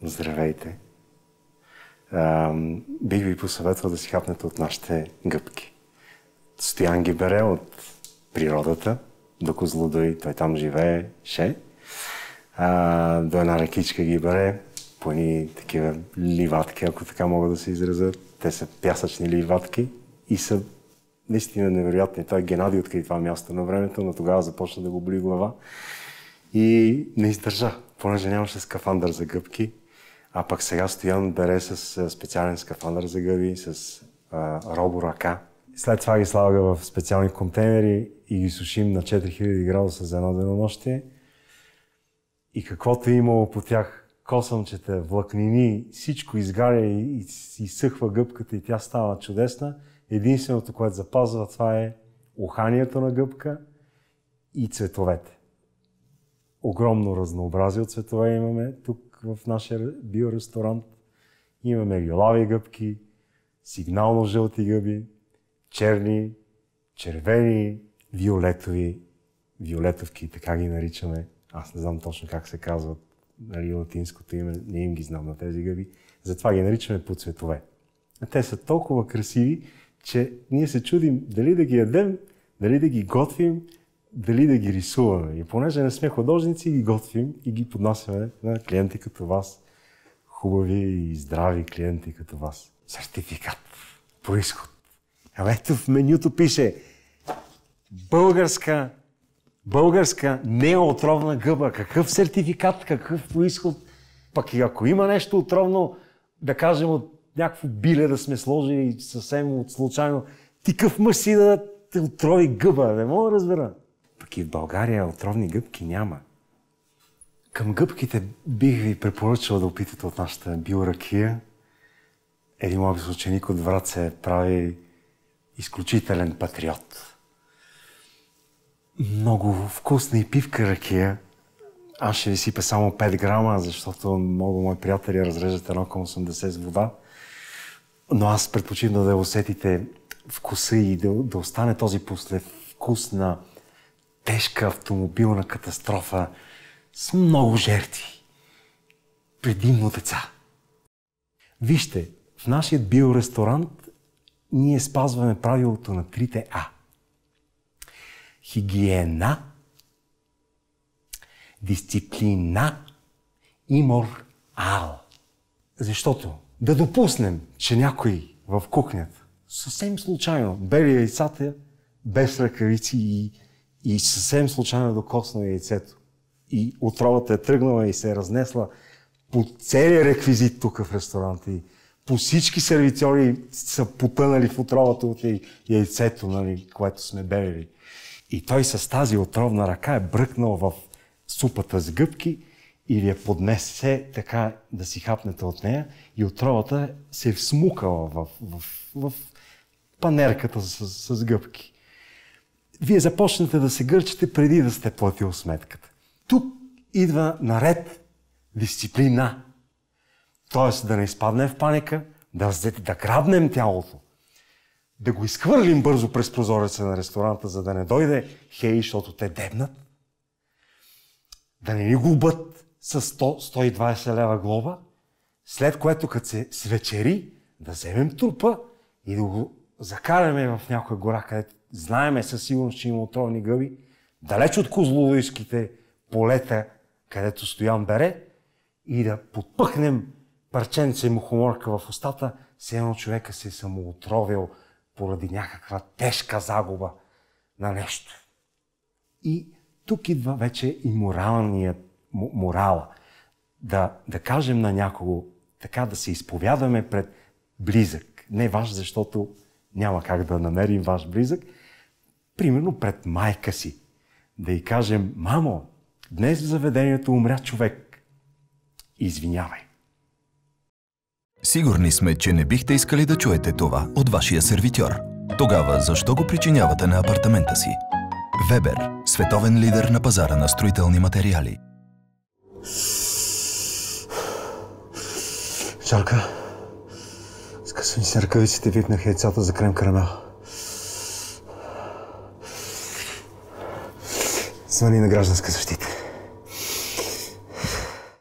Здравейте! Бих ви посъветвал да си хапнете от нашите гъбки. Стоян ги бере от природата, до Козлодуй, той там живееше. До една рекичка ги бере по едни такива ливатки, ако така могат да се изразят. Те са пясъчни ливатки и са наистина невероятни. Той Геннадий откри това място на времето, но тогава започна да го боли глава и не издържа, понеже нямаше скафандър за гъбки. А пък сега Стоян бере с специален скафандър за гъби, с роборъка. След това ги слага в специални контейнери и ги сушим на 4000 градуса за едно денонощие. И каквото е имало по тях косъмчета, влакнини, всичко изгаря и изсъхва гъбката и тя става чудесна. Единственото, което запазва, това е уханието на гъбка и цветовете. Огромно разнообразие от цветове имаме тук в нашия биоресторант. Имаме лилави гъбки, сигнално жълти гъби, черни, червени, виолетови, виолетовки, така ги наричаме. Аз не знам точно как се казват, нали, латинското име, не им ги знам на тези гъби. Затова ги наричаме по цветове. Те са толкова красиви, че ние се чудим дали да ги ядем, дали да ги готвим, дали да ги рисуваме. И понеже не сме художници, ги готвим и ги поднасяме на клиенти като вас. Хубави и здрави клиенти като вас. Сертификат. Произход. Ето в менюто пише българска неотровна гъба. Какъв сертификат, какъв произход. Пък и ако има нещо отровно, да кажем от някакво биле да сме сложили съвсем от случайно, ти къв мъж си да те отрови гъба, не мога да разбера. Пък и в България отровни гъбки няма. Към гъбките бих ви препоръчал да опитате от нашата биоракия. Един мой ученик от Враца прави изключителен патриот. Много вкусна и пивка ракия. Аз ще ви сипя само 5 грама, защото много мои приятели разрежат 1,80 с вода. Но аз предпочитам да усетите вкуса и да остане този послевкус на тежка автомобилна катастрофа с много жертви. Предимно деца. Вижте, в нашия биоресторант ние спазваме правилото на 3 А. Хигиена, дисциплина и морал. Защото да допуснем, че някой в кухнята съвсем случайно бели яйцата без ръкавици и съвсем случайно докосна яйцето и отровата е тръгнала и се е разнесла по целия реквизит тук в ресторанта и по всички сервитьори са потънали в отровата от яйцето, нали, което сме белили. И той с тази отровна ръка е бръкнал в супата с гъбки и ви я поднесе така да си хапнете от нея и отровата се е всмукала в панерката с гъбки. Вие започнете да се гърчите преди да сте платил сметката. Тук идва наред дисциплина. Тоест да не изпаднем в паника, да грабнем тялото, да го изхвърлим бързо през прозореца на ресторанта, за да не дойде хей, защото те дебнат, да не ни губят с 100-120 лева глоба, след което като се свечери, да вземем трупа и да го закараме в някоя гора, където знаеме със сигурност, че има отровни гъби, далеч от козлодуйските полета, където Стоян бере, и да подпъхнем парченце мухоморка в устата, все едно човека се е самоотровил поради някаква тежка загуба на нещо. И тук идва вече и морала. Да кажем на някого, така да се изповядаме пред близък. Не ваш, защото няма как да намерим ваш близък. Примерно пред майка си. Да й кажем: мамо, днес в заведението умря човек. Извинявай. Сигурни сме, че не бихте искали да чуете това от вашия сервитьор. Тогава защо го причинявате на апартамента си? Вебер – световен лидер на пазара на строителни материали. Жарка, скъсвани се ръкавиците, випнах яйцата за крем карамел. Звъни на гражданска защита.